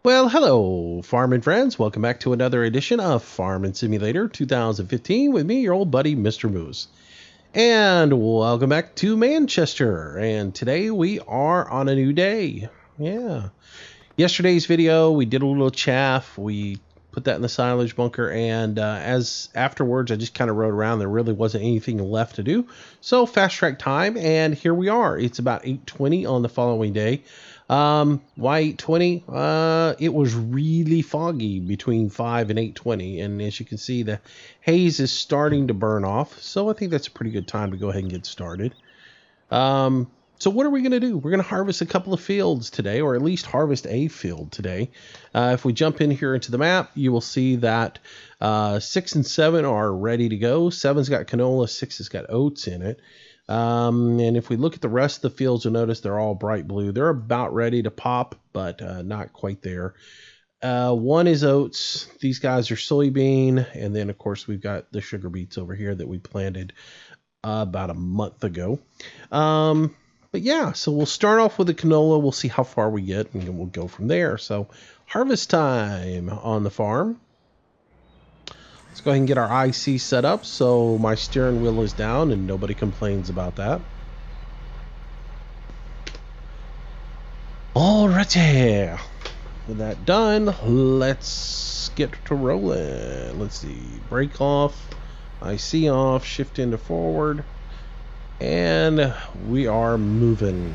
Well, hello, farming friends. Welcome back to another edition of Farming Simulator 2015 with me, your old buddy, Mr. Moose. And welcome back to Manchester. And today we are on a new day. Yeah. Yesterday's video, we did a little chaff. We put that in the silage bunker. And as afterwards, I just kind of rode around. There really wasn't anything left to do. So fast track time. And here we are. It's about 8:20 on the following day. Why 8:20? It was really foggy between 5 and 8:20, and as you can see, the haze is starting to burn off. So I think that's a pretty good time to go ahead and get started. So what are we going to do? We're going to harvest a couple of fields today, or at least harvest a field today. If we jump in here into the map, you will see that 6 and 7 are ready to go. 7's got canola, 6 has got oats in it. And if we look at the rest of the fields, you'll notice they're all bright blue. They're about ready to pop, but not quite there. 1 is oats. These guys are soybean. And then, of course, we've got the sugar beets over here that we planted about a month ago. But yeah, so we'll start off with the canola. We'll see how far we get, and we'll go from there. So harvest time on the farm. Let's go ahead and get our IC set up so my steering wheel is down and nobody complains about that. Alrighty. With that done, let's get to rolling. Let's see. Brake off. IC off. Shift into forward. And we are moving.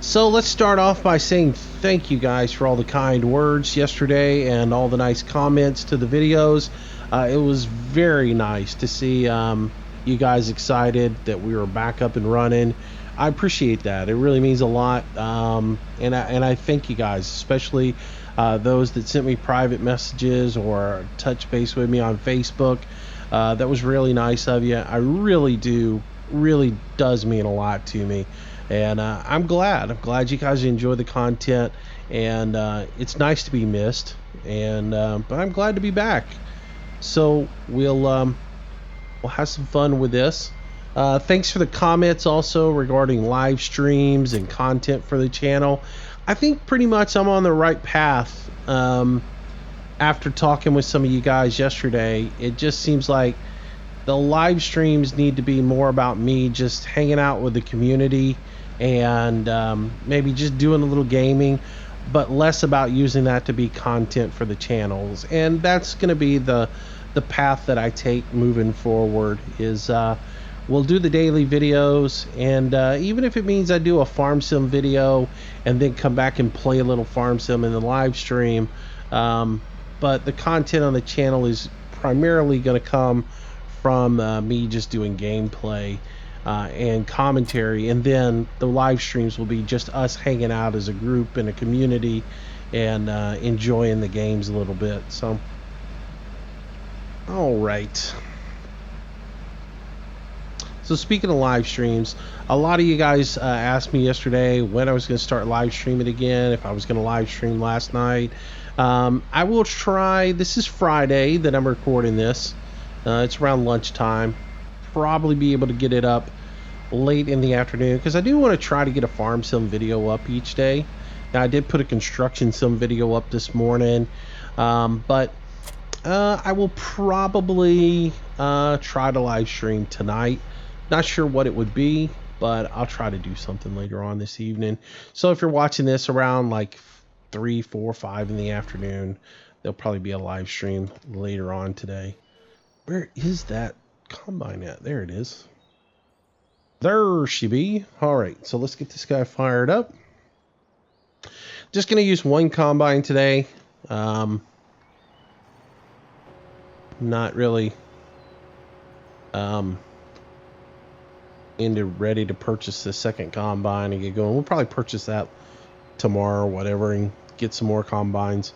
So let's start off by saying thank you guys for all the kind words yesterday and all the nice comments to the videos. It was very nice to see you guys excited that we were back up and running. I appreciate that. It really means a lot. And I thank you guys, especially those that sent me private messages or touch base with me on Facebook. That was really nice of you. I really does mean a lot to me. And I'm glad you guys enjoy the content, and it's nice to be missed, and but I'm glad to be back. So we'll have some fun with this. Thanks for the comments also regarding live streams and content for the channel. I think pretty much I'm on the right path. After talking with some of you guys yesterday, it just seems like the live streams need to be more about me just hanging out with the community and maybe just doing a little gaming, but less about using that to be content for the channels. And that's going to be the path that I take moving forward. Is we'll do the daily videos, and even if it means I do a farm sim video and then come back and play a little farm sim in the live stream, but the content on the channel is primarily going to come from me just doing gameplay and commentary, and then the live streams will be just us hanging out as a group in a community and enjoying the games a little bit. So all right, so speaking of live streams, a lot of you guys asked me yesterday when I was going to start live streaming again, if I was going to live stream last night. I will try. This is Friday that I'm recording this. It's around lunchtime. Probably be able to get it up late in the afternoon, because I do want to try to get a farm sim video up each day. Now, I did put a construction sim video up this morning, but I will probably try to live stream tonight. Not sure what it would be, but I'll try to do something later on this evening. So if you're watching this around like 3, 4, 5 in the afternoon, there'll probably be a live stream later on today. Where is that combine at? There it is. There she be. All right, so let's get this guy fired up. Just going to use one combine today. Not really ready to purchase the second combine and get going. We'll probably purchase that tomorrow or whatever and get some more combines.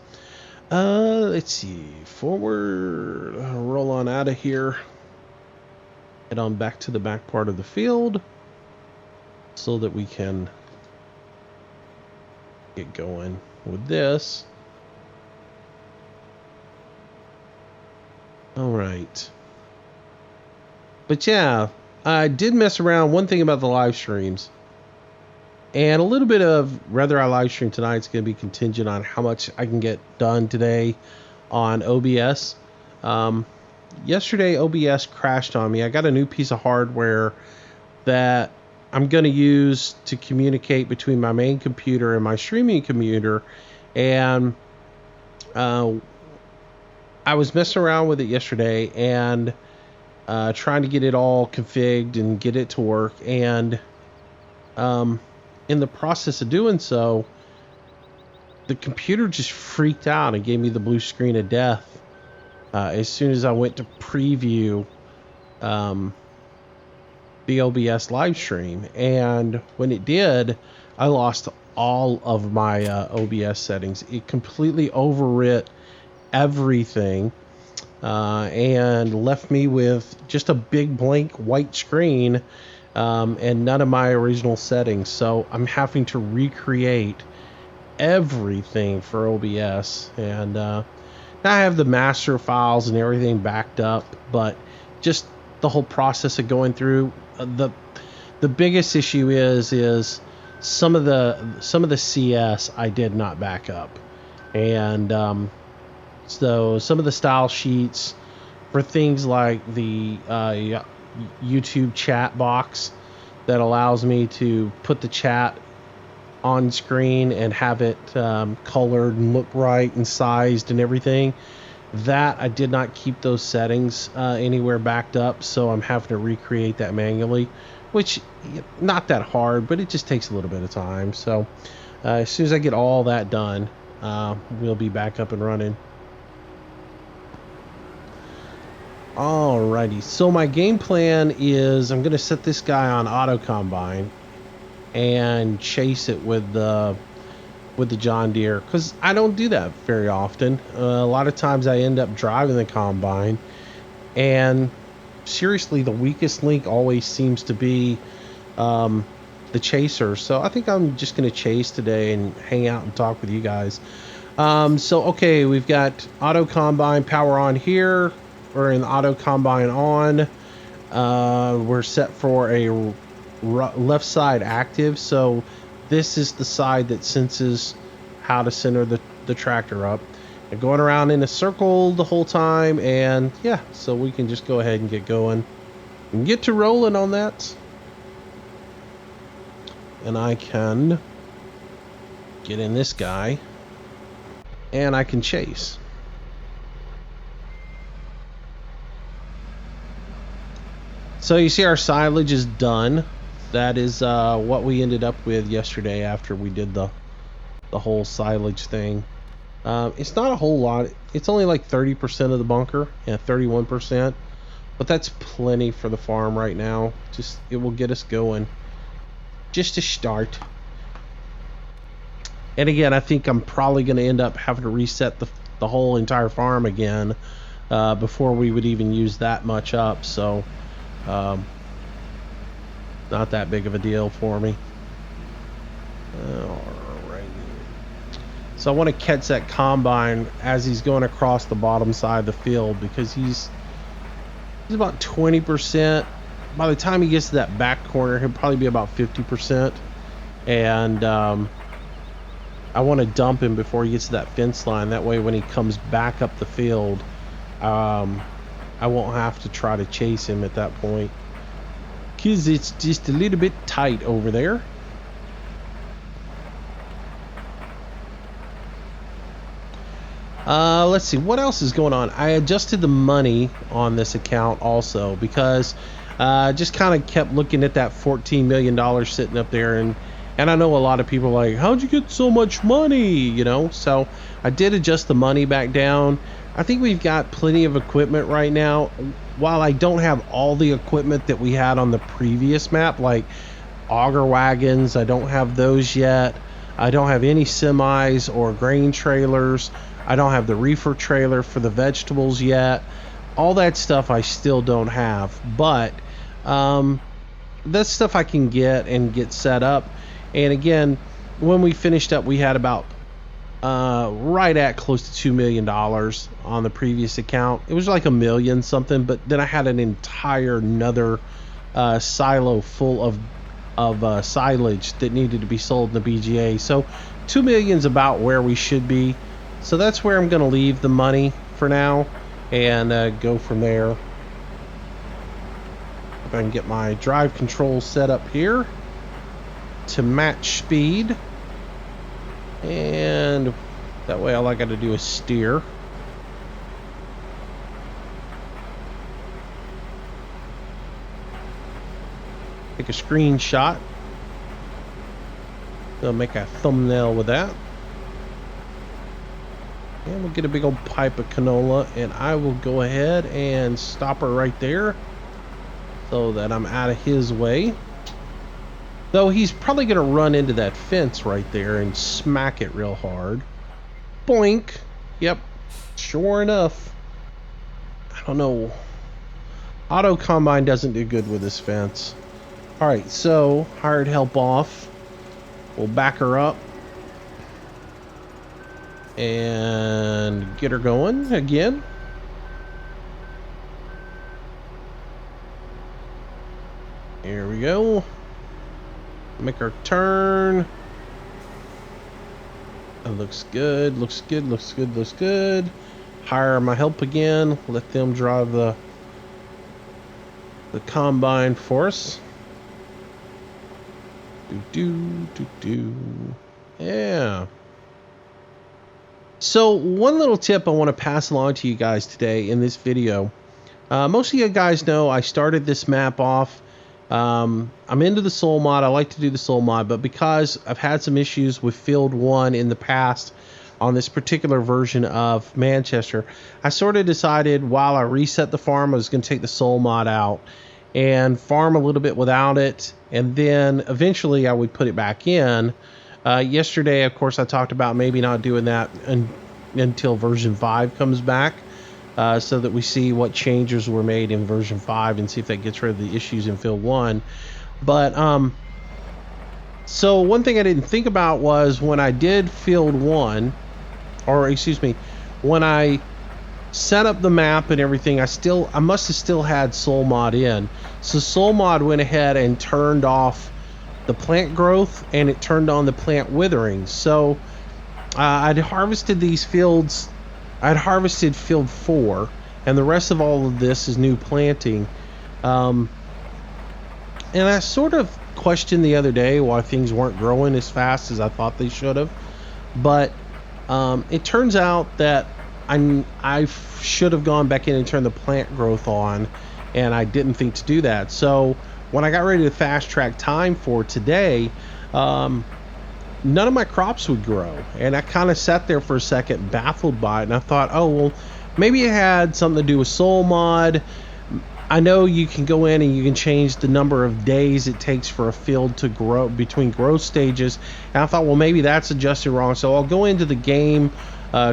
Let's see. Forward. Roll on out of here. Head on back to the back part of the field so that we can get going with this. All right. But yeah, I did mess around. One thing about the live streams, And a little bit of whether I live stream tonight is going to be contingent on how much I can get done today on OBS. Yesterday, OBS crashed on me. I got a new piece of hardware that I'm going to use to communicate between my main computer and my streaming computer. And I was messing around with it yesterday and trying to get it all configured and get it to work. And in the process of doing so, the computer just freaked out and gave me the blue screen of death as soon as I went to preview the OBS live stream. And when it did, I lost all of my OBS settings. It completely overwrit everything and left me with just a big blank white screen and none of my original settings. So I'm having to recreate everything for OBS, and I have the master files and everything backed up, but just the whole process of going through the biggest issue is some of the CS I did not back up, and so some of the style sheets for things like the YouTube chat box that allows me to put the chat on screen and have it colored and look right and sized and everything, that I did not keep those settings anywhere backed up, so I'm having to recreate that manually, which not that hard, but it just takes a little bit of time. So as soon as I get all that done, we'll be back up and running. Alrighty, so my game plan is I'm going to set this guy on auto combine and chase it with the John Deere, because I don't do that very often. A lot of times I end up driving the combine, and seriously, the weakest link always seems to be the chaser. So I think I'm just going to chase today and hang out and talk with you guys. So okay, we've got auto combine power on here. We're in auto combine on. We're set for a left side active, so this is the side that senses how to center the tractor up. And going around in a circle the whole time, and yeah, so we can just go ahead and get going and get to rolling on that. And I can get in this guy and I can chase. So you see our silage is done. That is what we ended up with yesterday after we did the whole silage thing. It's not a whole lot. It's only like 30% of the bunker, yeah, 31%. But that's plenty for the farm right now. Just, it will get us going. Just to start. And again, I think I'm probably going to end up having to reset the whole entire farm again before we would even use that much up. So not that big of a deal for me. Alright. So I want to catch that combine as he's going across the bottom side of the field, because he's about 20%. By the time he gets to that back corner, he'll probably be about 50%. And I want to dump him before he gets to that fence line. That way when he comes back up the field, I won't have to try to chase him at that point, because it's just a little bit tight over there. Let's see what else is going on. I adjusted the money on this account also, because just kind of kept looking at that $14 million sitting up there, and I know a lot of people are like, how'd you get so much money, you know? So I did adjust the money back down. I think we've got plenty of equipment right now. While I don't have all the equipment that we had on the previous map, like auger wagons, I don't have those yet. I don't have any semis or grain trailers. I don't have the reefer trailer for the vegetables yet. All that stuff I still don't have, but that's stuff I can get and get set up. And again, when we finished up, we had about right at close to $2 million on the previous account. It was like $1 million something, but then I had an entire another silo full of silage that needed to be sold in the BGA. So 2 million is about where we should be. So that's where I'm going to leave the money for now and go from there. If I can get my drive control set up here to match speed, and that way all I got to do is steer. Take a screenshot. I'll make a thumbnail with that. And we'll get a big old pipe of canola, and I will go ahead and stop her right there so that I'm out of his way. Though he's probably going to run into that fence right there and smack it real hard. Boink. Yep. Sure enough. I don't know. Auto Combine doesn't do good with this fence. Alright, so hired help off. We'll back her up and get her going again. Here we go. Make her turn. That looks good, looks good, looks good, looks good. Hire my help again. Let them drive the combine for us. Yeah. So one little tip I want to pass along to you guys today in this video. Most of you guys know I started this map off. I'm into the soul mod. I like to do the soul mod, but because I've had some issues with field 1 in the past on this particular version of Manchester, I sort of decided while I reset the farm, I was going to take the soul mod out and farm a little bit without it, and then eventually I would put it back in. Yesterday, of course, I talked about maybe not doing that until version 5 comes back, so that we see what changes were made in version 5 and see if that gets rid of the issues in field 1. But so one thing I didn't think about was when I did field 1, or excuse me, when I set up the map and everything, I must have still had soul mod in. So soul mod went ahead and turned off the plant growth, and it turned on the plant withering. So I'd harvested these fields. I'd harvested field 4, and the rest of all of this is new planting. And I sort of questioned the other day why things weren't growing as fast as I thought they should have. But it turns out that I should have gone back in and turned the plant growth on, and I didn't think to do that. So when I got ready to fast track time for today, none of my crops would grow, and I kind of sat there for a second baffled by it, and I thought, oh well, maybe it had something to do with soul mod. I know you can go in and you can change the number of days it takes for a field to grow between growth stages, and I thought, well, maybe that's adjusted wrong. So I'll go into the game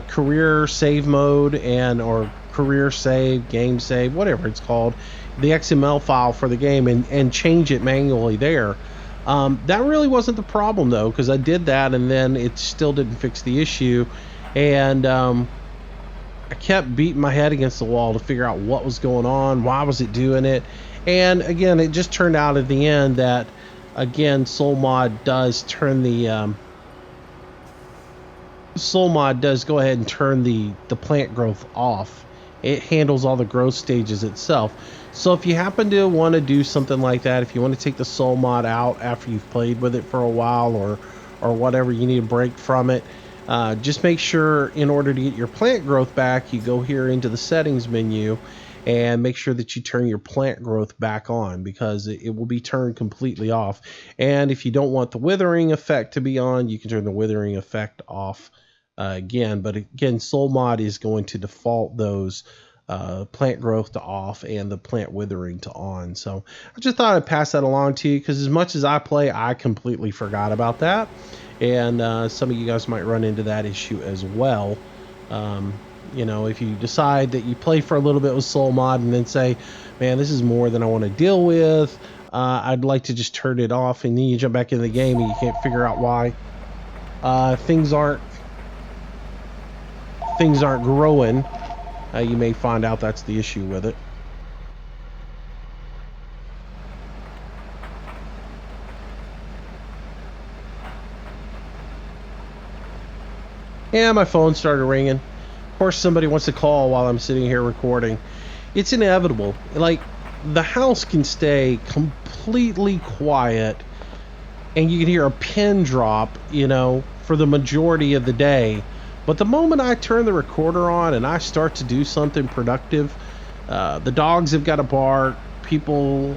career save mode or career save, game save, whatever it's called, the XML file for the game, and change it manually there. That really wasn't the problem though, because I did that and then it still didn't fix the issue, and I kept beating my head against the wall to figure out what was going on, why was it doing it. And again, it just turned out at the end that, again, soul mod does turn the soul mod does go ahead and turn the plant growth off. It handles all the growth stages itself. So if you happen to want to do something like that, if you want to take the soul mod out after you've played with it for a while, or whatever, you need a break from it, just make sure, in order to get your plant growth back, you go here into the settings menu and make sure that you turn your plant growth back on, because it will be turned completely off. And if you don't want the withering effect to be on, you can turn the withering effect off again. But again, soul mod is going to default those plant growth to off and the plant withering to on. So I just thought I'd pass that along to you, because as much as I play, I completely forgot about that, and some of you guys might run into that issue as well. You know, if you decide that you play for a little bit with soul mod and then say, man, this is more than I want to deal with, I'd like to just turn it off, and then you jump back into the game and you can't figure out why things aren't growing, you may find out that's the issue with it. Yeah, my phone started ringing. Of course, somebody wants to call while I'm sitting here recording. It's inevitable. Like, the house can stay completely quiet and you can hear a pin drop, for the majority of the day. But the moment I turn the recorder on and I start to do something productive, the dogs have got to bark, people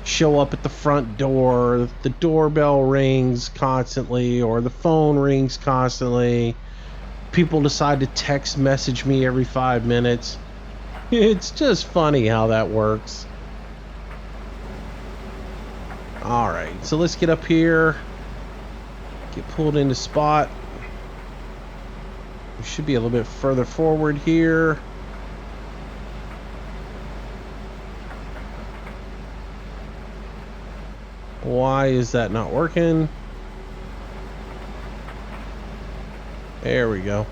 show up at the front door, the doorbell rings constantly, or the phone rings constantly. People decide to text message me every 5 minutes. It's just funny how that works. All right, so let's get up here, get pulled into spot. We should be a little bit further forward here. Why is that not working? There we go.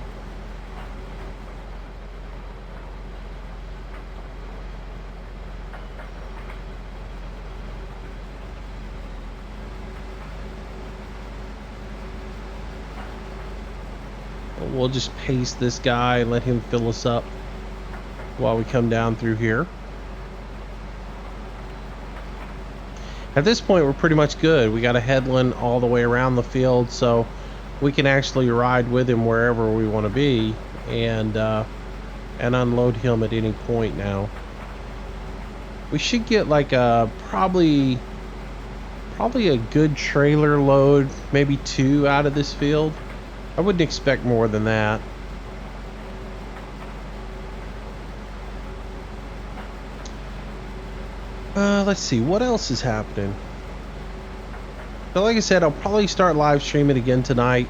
We'll just paste this guy and let him fill us up while we come down through here. At this point, we're pretty much good. We got a headland all the way around the field, so we can actually ride with him wherever we want to be and unload him at any point now. We should get like probably a good trailer load, maybe 2 out of this field. I wouldn't expect more than that. Let's see, what else is happening? So like I said, I'll probably start live streaming again tonight.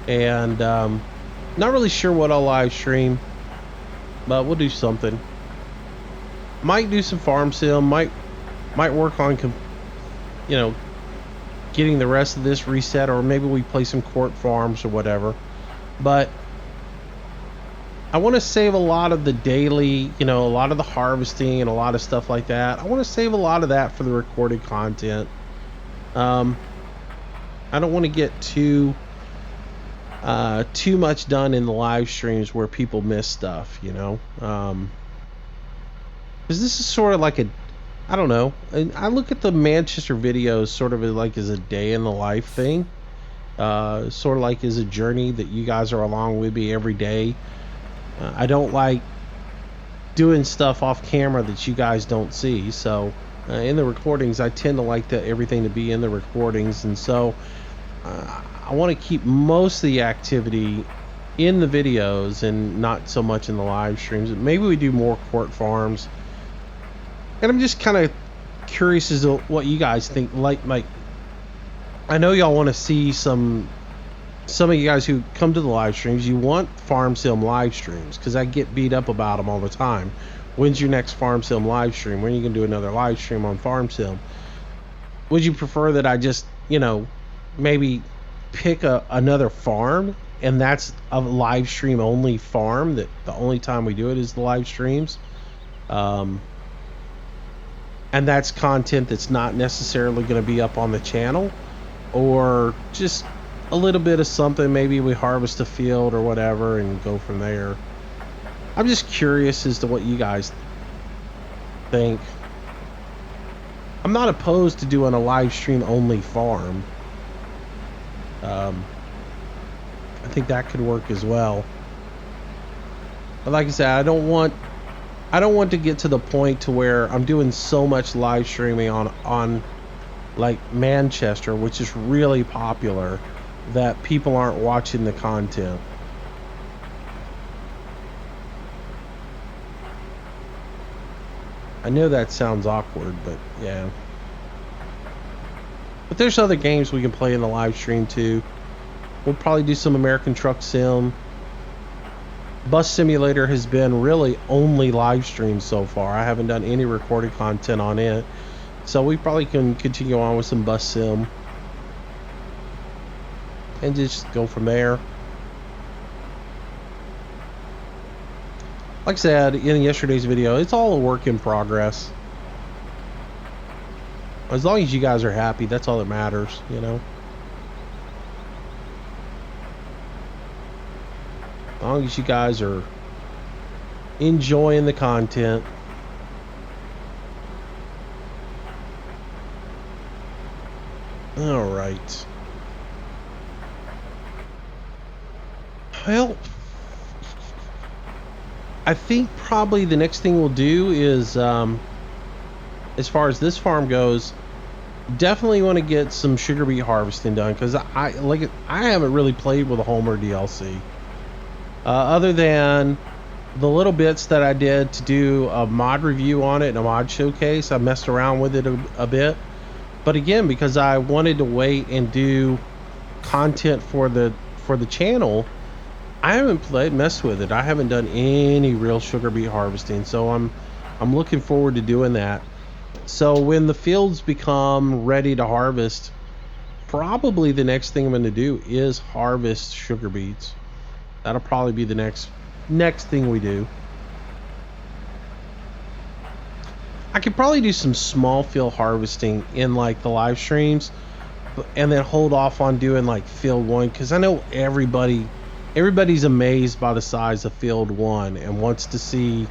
And not really sure what I'll live stream, but we'll do something. Might do some farm sim, might work on getting the rest of this reset, or maybe we play some court farms or whatever. But I want to save a lot of the daily, a lot of the harvesting and a lot of stuff like that. I want to save a lot of that for the recorded content. I don't want to get too much done in the live streams where people miss stuff, because this is sort of like I don't know. I look at the Manchester videos sort of like as a day in the life thing, sort of like as a journey that you guys are along with me every day. I don't like doing stuff off camera that you guys don't see. So in the recordings, I tend to like everything to be in the recordings, and so I want to keep most of the activity in the videos and not so much in the live streams. Maybe we do more court farms. And I'm just kind of curious as to what you guys think. Like I know y'all want to see some of you guys who come to the live streams, you want farm sim live streams, because I get beat up about them all the time. When's your next farm sim live stream? When are you gonna do another live stream on farm sim? Would you prefer that I just maybe pick another farm and that's a live stream only farm, that the only time we do it is the live streams, and that's content that's not necessarily going to be up on the channel? Or just a little bit of something, maybe we harvest a field or whatever and go from there. I'm just curious as to what you guys think. I'm not opposed to doing a live stream only farm. I think that could work as well. But like I said, I don't want to get to the point to where I'm doing so much live streaming on like Manchester, which is really popular, that people aren't watching the content. I know that sounds awkward, but yeah. But there's other games we can play in the live stream too. We'll probably do some American Truck Sim. Bus Simulator has been really only live streamed so far. I haven't done any recorded content on it. So we probably can continue on with some Bus Sim and just go from there. Like I said in yesterday's video, it's all a work in progress. As long as you guys are happy, that's all that matters, long as you guys are enjoying the content. All right. Well, I think probably the next thing we'll do is, as far as this farm goes, definitely want to get some sugar beet harvesting done, because I haven't really played with a Homer DLC, other than the little bits that I did to do a mod review on it and a mod showcase. I messed around with it a bit, but again, because I wanted to wait and do content for the channel, I haven't messed with it. I haven't done any real sugar beet harvesting, so I'm looking forward to doing that. So when the fields become ready to harvest, probably the next thing I'm going to do is harvest sugar beets. That'll probably be the next thing we do. I could probably do some small field harvesting in like the live streams, and then hold off on doing like field 1, because I know everybody's amazed by the size of field 1 and wants to see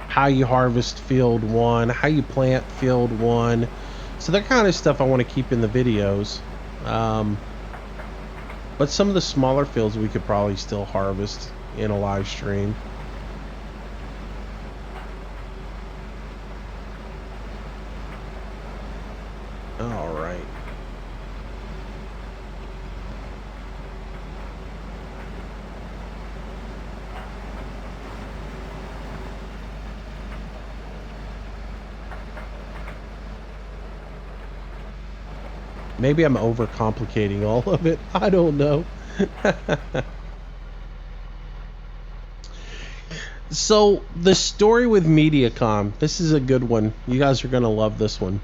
how you harvest field 1, how you plant field 1. So that kind of stuff I want to keep in the videos. But some of the smaller fields we could probably still harvest in a live stream. All right. Maybe I'm overcomplicating all of it. I don't know. So the story with MediaCom, this is a good one. You guys are going to love this one.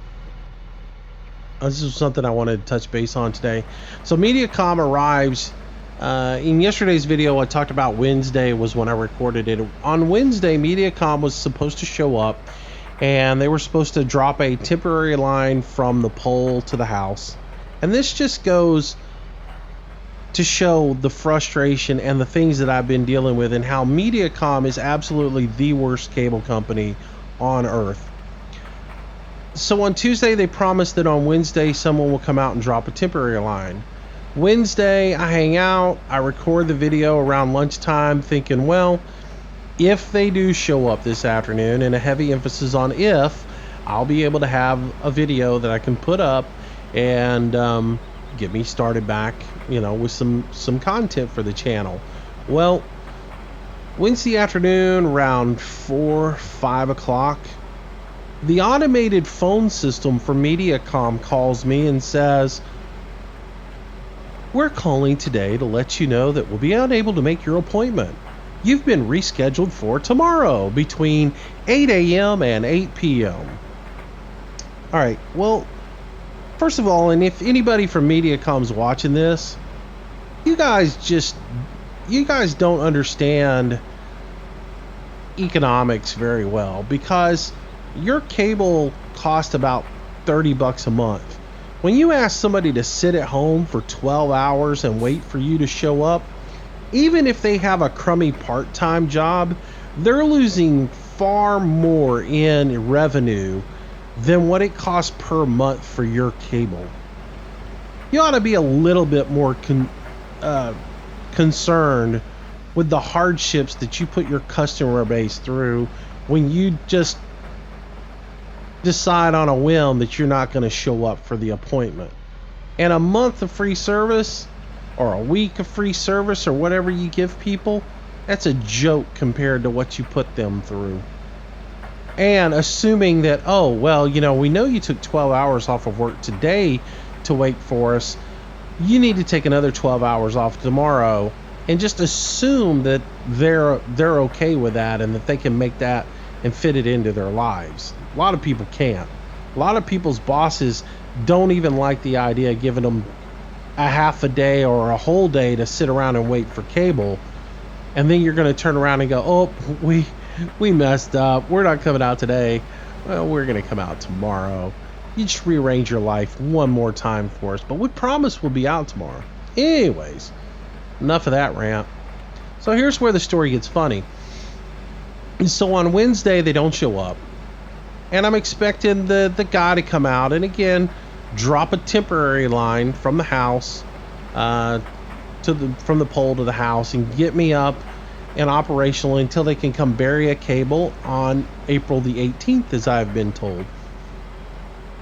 This is something I wanted to touch base on today. So MediaCom arrives. In yesterday's video, I talked about Wednesday was when I recorded it. On Wednesday, MediaCom was supposed to show up, and they were supposed to drop a temporary line from the pole to the house. And this just goes to show the frustration and the things that I've been dealing with, and how MediaCom is absolutely the worst cable company on earth. So on Tuesday, they promised that on Wednesday someone will come out and drop a temporary line. Wednesday, I hang out, I record the video around lunchtime, thinking, well, if they do show up this afternoon, and a heavy emphasis on if, I'll be able to have a video that I can put up and get me started back, with some content for the channel. Well, Wednesday afternoon around 4-5 o'clock, the automated phone system for MediaCom calls me and says, "We're calling today to let you know that we'll be unable to make your appointment. You've been rescheduled for tomorrow between 8 a.m. and 8 p.m. All right, well, first of all, and if anybody from MediaCom's watching this, you guys don't understand economics very well, because your cable costs about $30 a month. When you ask somebody to sit at home for 12 hours and wait for you to show up, even if they have a crummy part-time job, they're losing far more in revenue than what it costs per month for your cable. You ought to be a little bit more concerned with the hardships that you put your customer base through when you just decide on a whim that you're not going to show up for the appointment. And a month of free service, or a week of free service, or whatever you give people, that's a joke compared to what you put them through. And assuming that, oh, well, we know you took 12 hours off of work today to wait for us, you need to take another 12 hours off tomorrow, and just assume that they're okay with that, and that they can make that and fit it into their lives. A lot of people can't. A lot of people's bosses don't even like the idea of giving them a half a day or a whole day to sit around and wait for cable, and then you're going to turn around and go, oh, we messed up, we're not coming out today. Well, we're going to come out tomorrow. You just rearrange your life one more time for us, but we promise we'll be out tomorrow. Anyways, enough of that rant. So here's where the story gets funny. So on Wednesday, they don't show up. And I'm expecting the guy to come out and again drop a temporary line from the house from the pole to the house and get me up and operational until they can come bury a cable on April the 18th, as I've been told.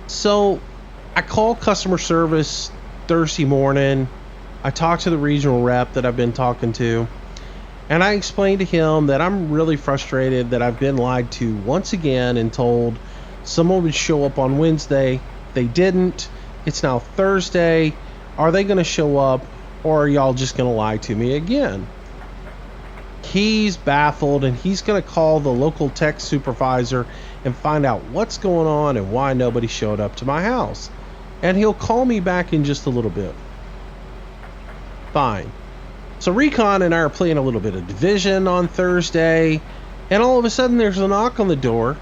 So I call customer service Thursday morning. I talk to the regional rep that I've been talking to, and I explained to him that I'm really frustrated that I've been lied to once again and told someone would show up on Wednesday. They didn't. It's now Thursday. Are they going to show up, or are y'all just going to lie to me again? He's baffled, and he's going to call the local tech supervisor and find out what's going on and why nobody showed up to my house. And he'll call me back in just a little bit. Fine. So Recon and I are playing a little bit of Division on Thursday, and all of a sudden there's a knock on the door,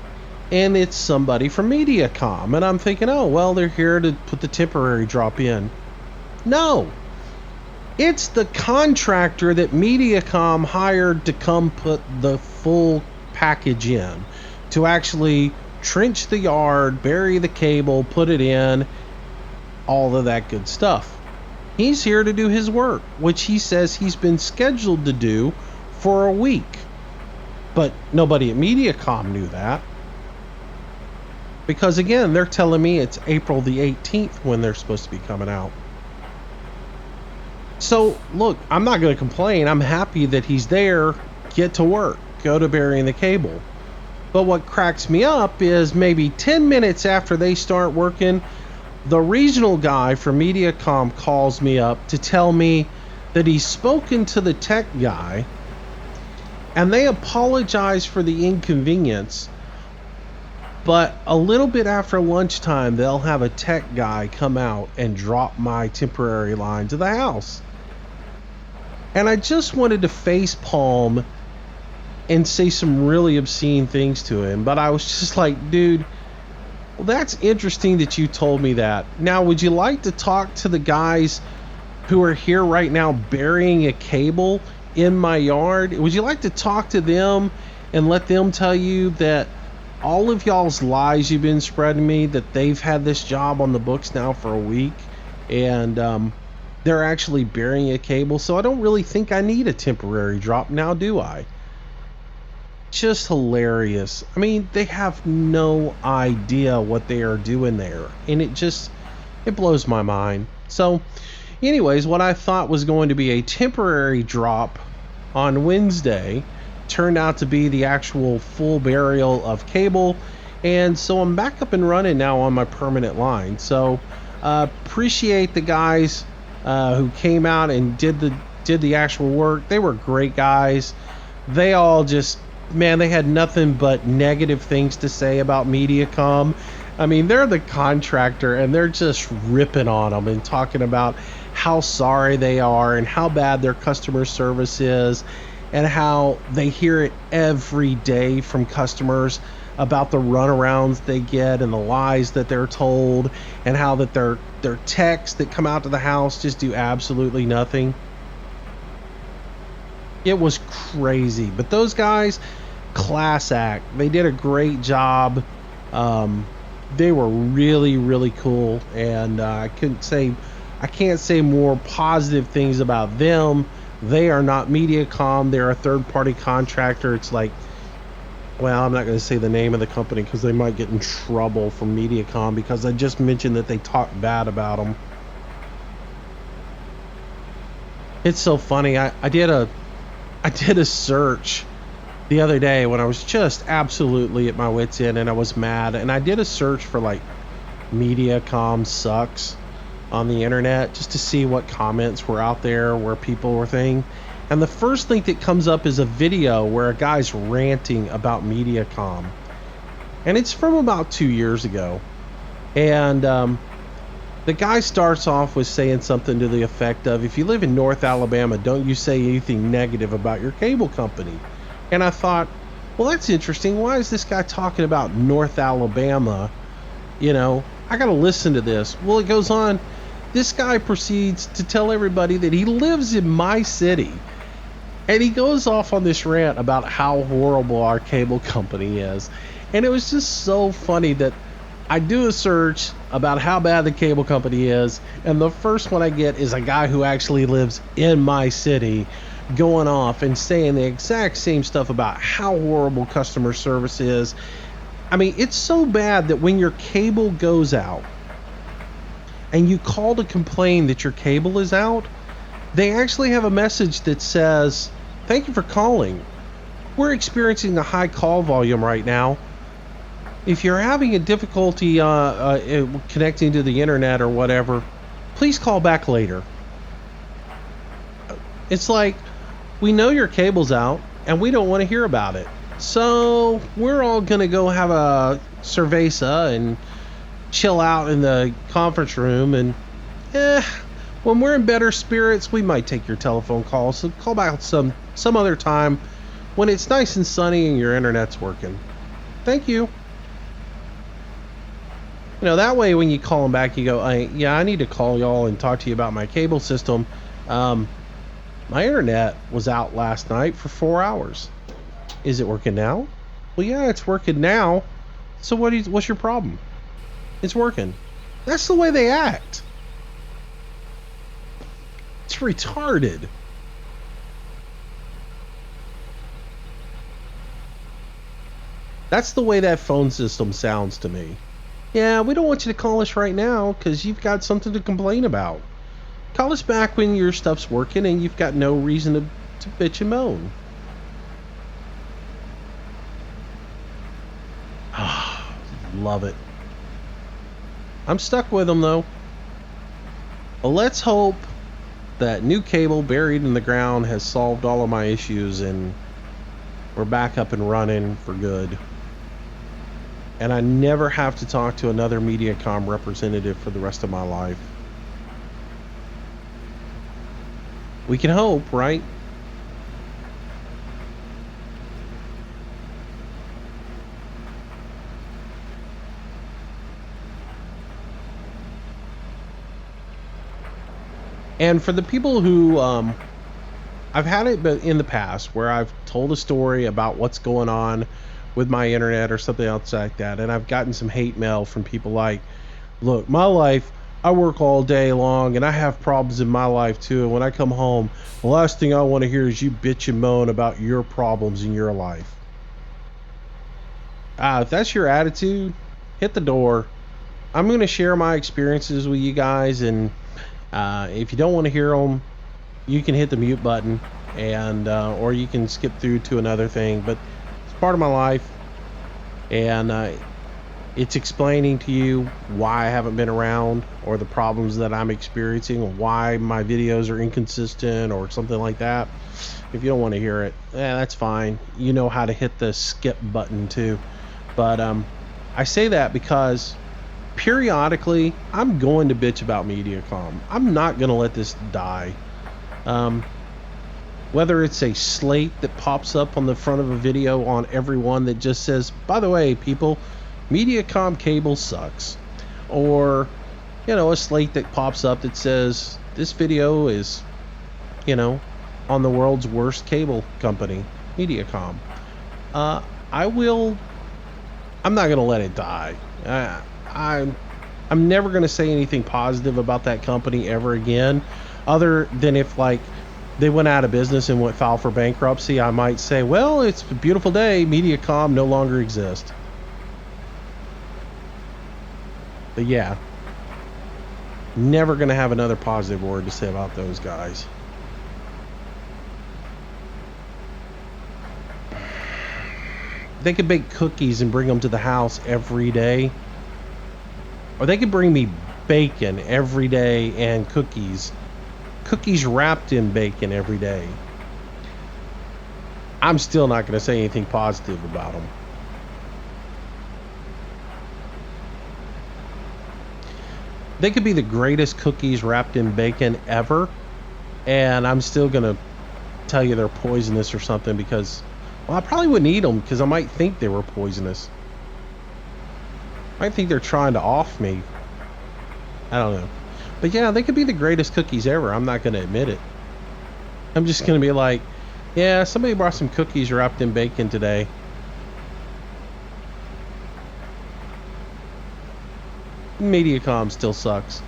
and it's somebody from Mediacom. And I'm thinking, oh, well, they're here to put the temporary drop in. No. It's the contractor that Mediacom hired to come put the full package in, to actually trench the yard, bury the cable, put it in, all of that good stuff. He's here to do his work, which he says he's been scheduled to do for a week. But nobody at Mediacom knew that. Because again, they're telling me it's April the 18th when they're supposed to be coming out. So, look, I'm not going to complain. I'm happy that he's there. Get to work. Go to burying the cable. But what cracks me up is maybe 10 minutes after they start working, the regional guy from Mediacom calls me up to tell me that he's spoken to the tech guy and they apologize for the inconvenience. But a little bit after lunchtime, they'll have a tech guy come out and drop my temporary line to the house. And I just wanted to face palm and say some really obscene things to him. But I was just like, dude, well, that's interesting that you told me that. Now, would you like to talk to the guys who are here right now burying a cable in my yard? Would you like to talk to them and let them tell you that all of y'all's lies you've been spreading me, that they've had this job on the books now for a week, and they're actually burying a cable, so I don't really think I need a temporary drop now, do I? Just hilarious. I mean, they have no idea what they are doing there, and it blows my mind. So anyways, what I thought was going to be a temporary drop on Wednesday turned out to be the actual full burial of cable, and so I'm back up and running now on my permanent line. So appreciate the guys who came out and did the actual work. They were great guys. They all just, man, they had nothing but negative things to say about Mediacom. I mean, they're the contractor and they're just ripping on them and talking about how sorry they are and how bad their customer service is, and how they hear it every day from customers about the runarounds they get and the lies that they're told, and how that their techs that come out to the house just do absolutely nothing. It was crazy. But those guys, class act. They did a great job. They were really, really cool, and I can't say more positive things about them. They are not Mediacom. They're a third-party contractor. It's like, well, I'm not going to say the name of the company because they might get in trouble from Mediacom, because I just mentioned that they talk bad about them. It's so funny. I did a search the other day when I was just absolutely at my wit's end and I was mad, and I did a search for like Mediacom sucks on the internet just to see what comments were out there where people were thinking, and the first thing that comes up is a video where a guy's ranting about Mediacom, and it's from about 2 years ago, and the guy starts off with saying something to the effect of, if you live in North Alabama, don't you say anything negative about your cable company. And I thought, well, that's interesting. Why is this guy talking about North Alabama? You know, I got to listen to this. Well, it goes on. This guy proceeds to tell everybody that he lives in my city. And he goes off on this rant about how horrible our cable company is. And it was just so funny that I do a search about how bad the cable company is, and the first one I get is a guy who actually lives in my city going off and saying the exact same stuff about how horrible customer service is. I mean, it's so bad that when your cable goes out and you call to complain that your cable is out, they actually have a message that says, "Thank you for calling. We're experiencing a high call volume right now. If you're having a difficulty connecting to the internet or whatever, please call back later." It's like, we know your cable's out and we don't want to hear about it. So we're all going to go have a cerveza and chill out in the conference room. And when we're in better spirits, we might take your telephone call. So call back some other time when it's nice and sunny and your internet's working. Thank you. You know, that way when you call them back, you go, I need to call y'all and talk to you about my cable system. My internet was out last night for 4 hours. Is it working now? Well, yeah, it's working now. So what's your problem? It's working. That's the way they act. It's retarded. That's the way that phone system sounds to me. Yeah, we don't want you to call us right now because you've got something to complain about. Call us back when your stuff's working and you've got no reason to bitch and moan. Love it. I'm stuck with them though. Well, let's hope that new cable buried in the ground has solved all of my issues and we're back up and running for good. And I never have to talk to another Mediacom representative for the rest of my life. We can hope, right? And for the people who, I've had it in the past where I've told a story about what's going on with my internet or something else like that, and I've gotten some hate mail from people like, look, my life, I work all day long and I have problems in my life too, and when I come home, the last thing I want to hear is you bitch and moan about your problems in your life. If that's your attitude, hit the door. I'm going to share my experiences with you guys, and if you don't want to hear them, you can hit the mute button, and or you can skip through to another thing. But it's part of my life, and it's explaining to you why I haven't been around, or the problems that I'm experiencing, or why my videos are inconsistent, or something like that. If you don't want to hear it, that's fine. You know how to hit the skip button too. But I say that because periodically I'm going to bitch about Mediacom. I'm not going to let this die. Whether it's a slate that pops up on the front of a video on every one that just says, by the way, people, Mediacom cable sucks. Or, a slate that pops up that says, this video is, on the world's worst cable company, Mediacom. I'm not going to let it die. I'm never going to say anything positive about that company ever again, other than if they went out of business and went filed for bankruptcy. I might say, well, it's a beautiful day, Mediacom no longer exists. But yeah, never going to have another positive word to say about those guys. They could bake cookies and bring them to the house every day. Or they could bring me bacon every day and cookies. Cookies wrapped in bacon every day. I'm still not going to say anything positive about them. They could be the greatest cookies wrapped in bacon ever, and I'm still going to tell you they're poisonous or something because, well, I probably wouldn't eat them because I might think they were poisonous. I might think they're trying to off me. I don't know. But yeah, they could be the greatest cookies ever. I'm not going to admit it. I'm just going to be like, Yeah, somebody brought some cookies wrapped in bacon today. Mediacom still sucks.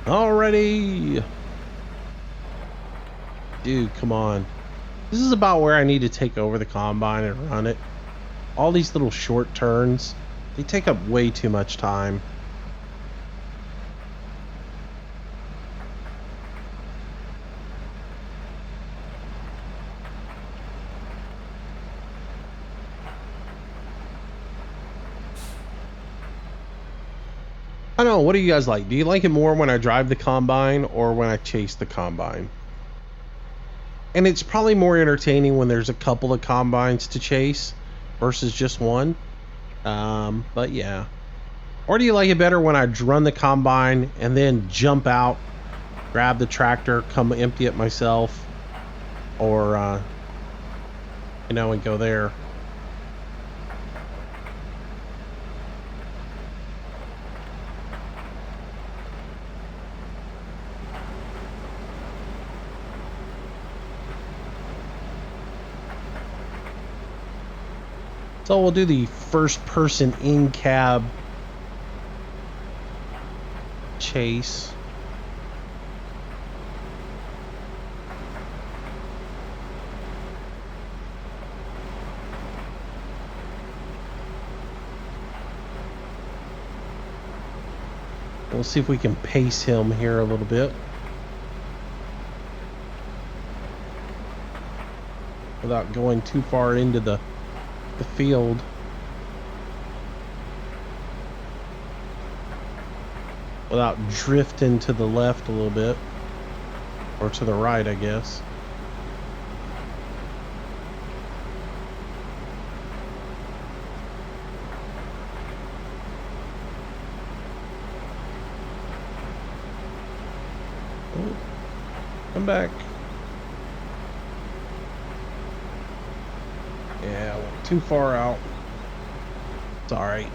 Alrighty. Dude, come on. This is about where I need to take over the combine and run it. All these little short turns, they take up way too much time. I don't know, what do you guys like? Do you like it more when I drive the combine or when I chase the combine? And it's probably more entertaining when there's a couple of combines to chase versus just one. But yeah. Or do you like it better when I run the combine and then jump out, grab the tractor, come empty it myself, or and go there? So we'll do the first person in cab chase. We'll see if we can pace him here a little bit without going too far into the field. Without drifting to the left a little bit. Or to the right, I guess. Oh, come back. Yeah, I went too far out. It's alright.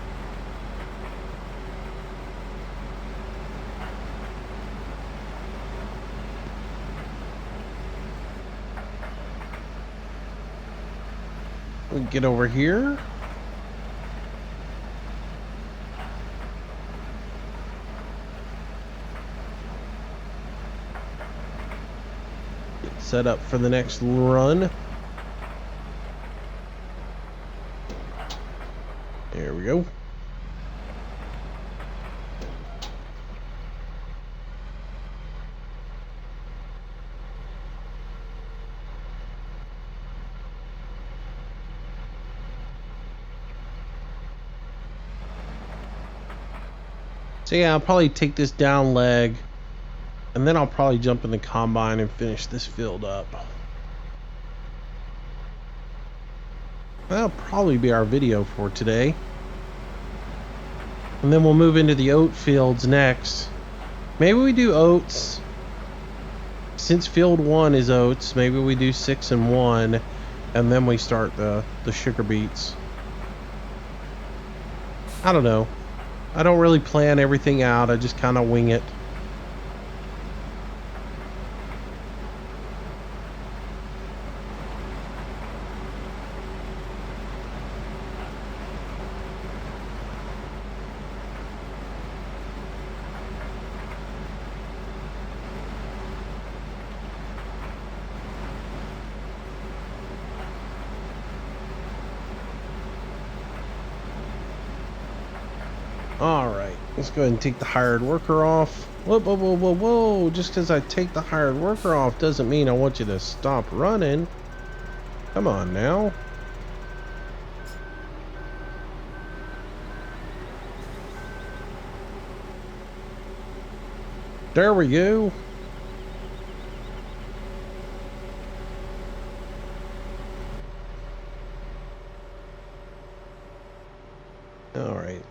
We get over here. Get set up for the next run. There we go. So yeah, I'll probably take this down leg, and then I'll probably jump in the combine and finish this field up. That'll probably be our video for today. And then we'll move into the oat fields next. Maybe we do oats. Since field 1 is oats, maybe we do 6 and 1, and then we start the sugar beets. I don't know. I don't really plan everything out. I just kind of wing it. Alright, let's go ahead and take the hired worker off. Whoa, whoa, whoa, whoa, whoa. Just because I take the hired worker off doesn't mean I want you to stop running. Come on now. There we go. Alright.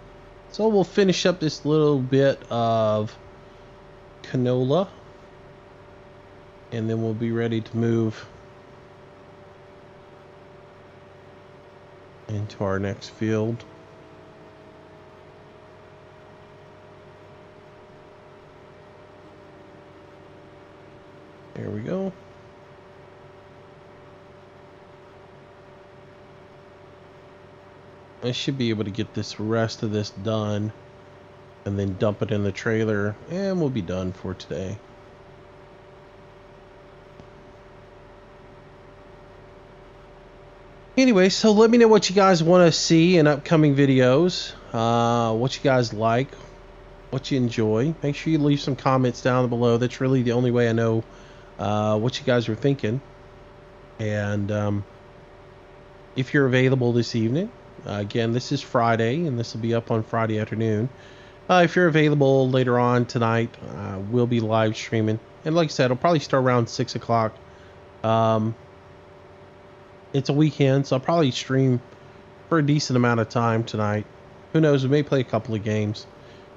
So we'll finish up this little bit of canola. And then we'll be ready to move into our next field. There we go. I should be able to get this rest of this done and then dump it in the trailer, and we'll be done for today. Anyway, so let me know what you guys want to see in upcoming videos, what you guys like, what you enjoy. Make sure you leave some comments down below. That's really the only way I know what you guys are thinking. And if you're available this evening, again, this is Friday, and this will be up on Friday afternoon. If you're available later on tonight, we'll be live streaming. And like I said, it'll probably start around 6 o'clock. It's a weekend, so I'll probably stream for a decent amount of time tonight. Who knows? We may play a couple of games.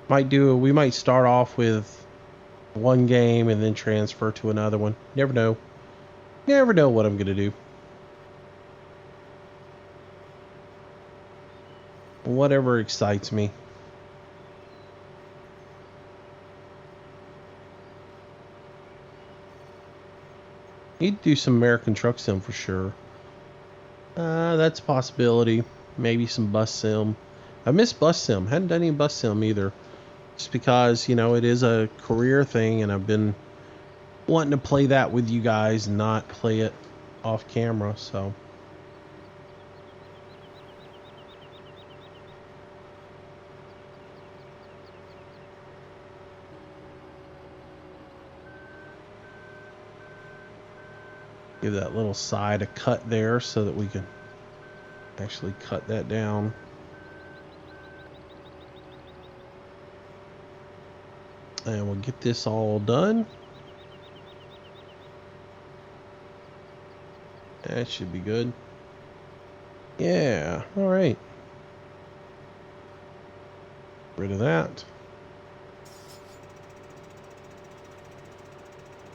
We might start off with one game and then transfer to another one. Never know. Never know what I'm going to do. Whatever excites me. Need to do some American Truck Sim for sure. That's a possibility. Maybe some Bus Sim. I miss Bus Sim. Hadn't done any Bus Sim either. Just because, you know, it is a career thing, and I've been wanting to play that with you guys and not play it off camera, so. Give that little side a cut there so that we can actually cut that down. And we'll get this all done. That should be good. Yeah, all right. Rid of that.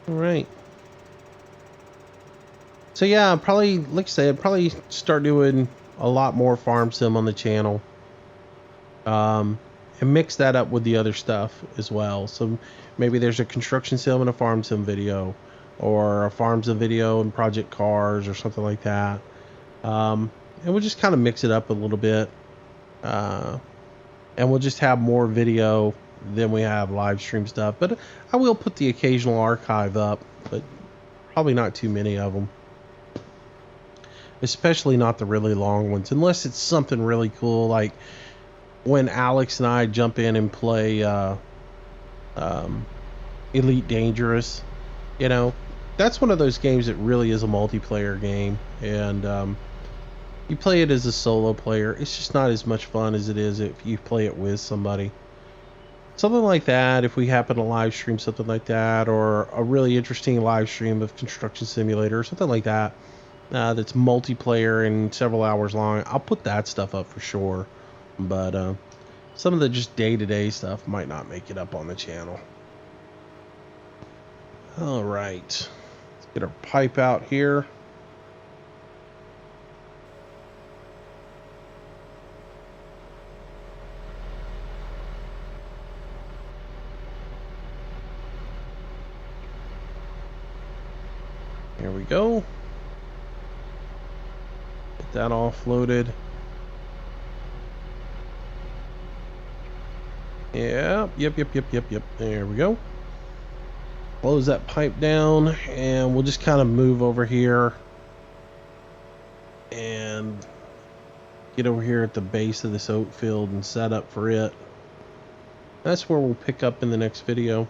All right. So yeah, probably, like I said, probably start doing a lot more farm sim on the channel. And mix that up with the other stuff as well. So maybe there's a construction sim and a farm sim video, or a farm sim video and project cars or something like that. And we'll just kind of mix it up a little bit. And we'll just have more video than we have live stream stuff. But I will put the occasional archive up, but probably not too many of them. Especially not the really long ones, unless it's something really cool, like when Alex and I jump in and play Elite Dangerous. You know, that's one of those games that really is a multiplayer game, and you play it as a solo player. It's just not as much fun as it is if you play it with somebody. Something like that, if we happen to live stream something like that, or a really interesting live stream of Construction Simulator or something like that, that's multiplayer and several hours long, I'll put that stuff up for sure. But some of the just day-to-day stuff might not make it up on the channel. All right, let's get our pipe out here. Here we go. Get that all floated. Yep. There we go. Close that pipe down, and we'll just kind of move over here and get over here at the base of this oat field and set up for it. That's where we'll pick up in the next video.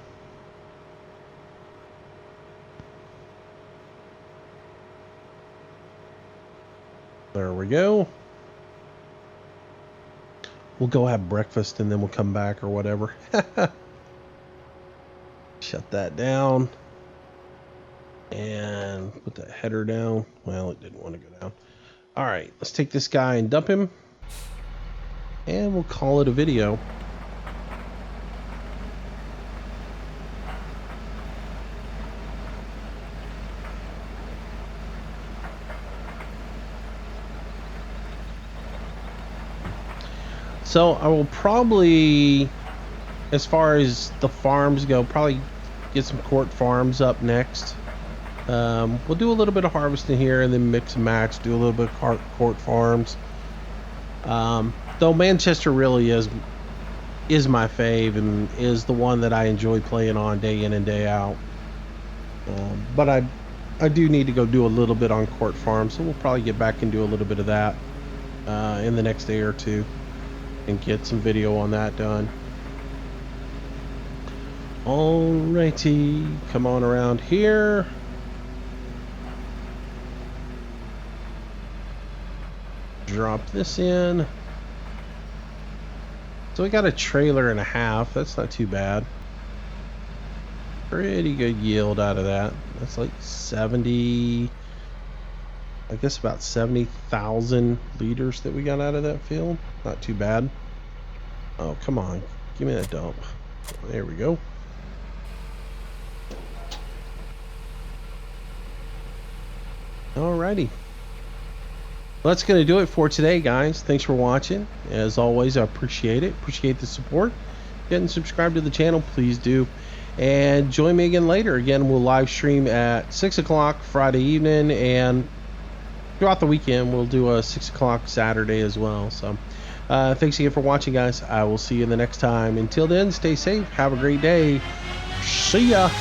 There we go. We'll go have breakfast and then we'll come back or whatever. Shut that down. And put that header down. Well, it didn't want to go down. All right, let's take this guy and dump him. And we'll call it a video. So I will probably, as far as the farms go, probably get some court farms up next. We'll do a little bit of harvesting here and then mix and match, do a little bit of court farms. Though Manchester really is my fave and is the one that I enjoy playing on day in and day out. But I do need to go do a little bit on court farm, so we'll probably get back and do a little bit of that in the next day or two and get some video on that done. Alrighty, come on around here. Drop this in. So we got a trailer and a half. That's not too bad. Pretty good yield out of that. That's like 70, I guess about 70,000 liters that we got out of that field. Not too bad. Oh, come on. Give me that dump. There we go. Alrighty. Well, that's going to do it for today, guys. Thanks for watching. As always, I appreciate it. Appreciate the support. Get and subscribe to the channel, please do. And join me again later. Again, we'll live stream at 6 o'clock Friday evening, and throughout the weekend we'll do a 6 o'clock Saturday as well. So thanks again for watching, guys. I will see you the next time. Until then, stay safe. Have a great day. See ya.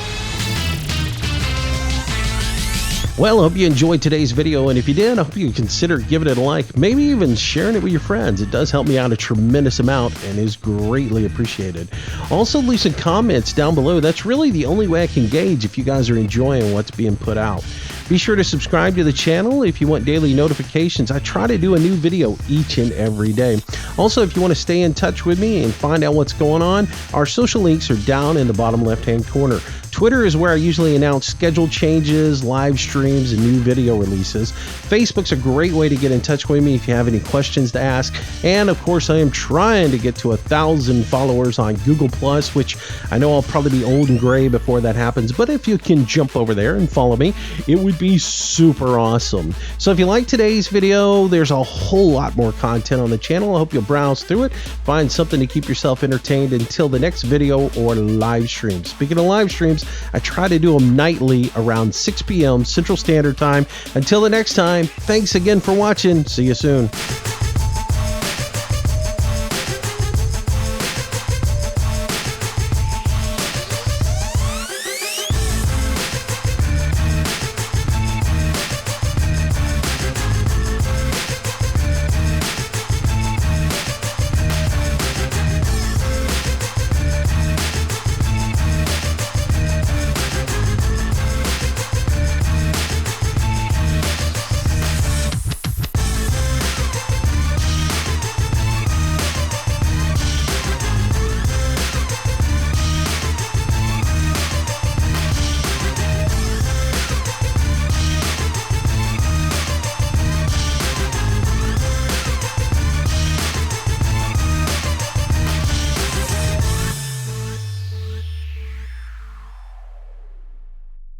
Well, I hope you enjoyed today's video, and if you did, I hope you consider giving it a like, maybe even sharing it with your friends. It does help me out a tremendous amount and is greatly appreciated. Also, leave some comments down below. That's really the only way I can gauge if you guys are enjoying what's being put out. Be sure to subscribe to the channel if you want daily notifications. I try to do a new video each and every day. Also, if you want to stay in touch with me and find out what's going on, our social links are down in the bottom left-hand corner. Twitter is where I usually announce schedule changes, live streams, and new video releases. Facebook's a great way to get in touch with me if you have any questions to ask. And of course, I am trying to get to 1,000 followers on Google+, which I know I'll probably be old and gray before that happens. But if you can jump over there and follow me, it would be super awesome. So if you like today's video, there's a whole lot more content on the channel. I hope you'll browse through it, find something to keep yourself entertained until the next video or live stream. Speaking of live streams, I try to do them nightly around 6 p.m. Central Standard Time. Until the next time, thanks again for watching. See you soon.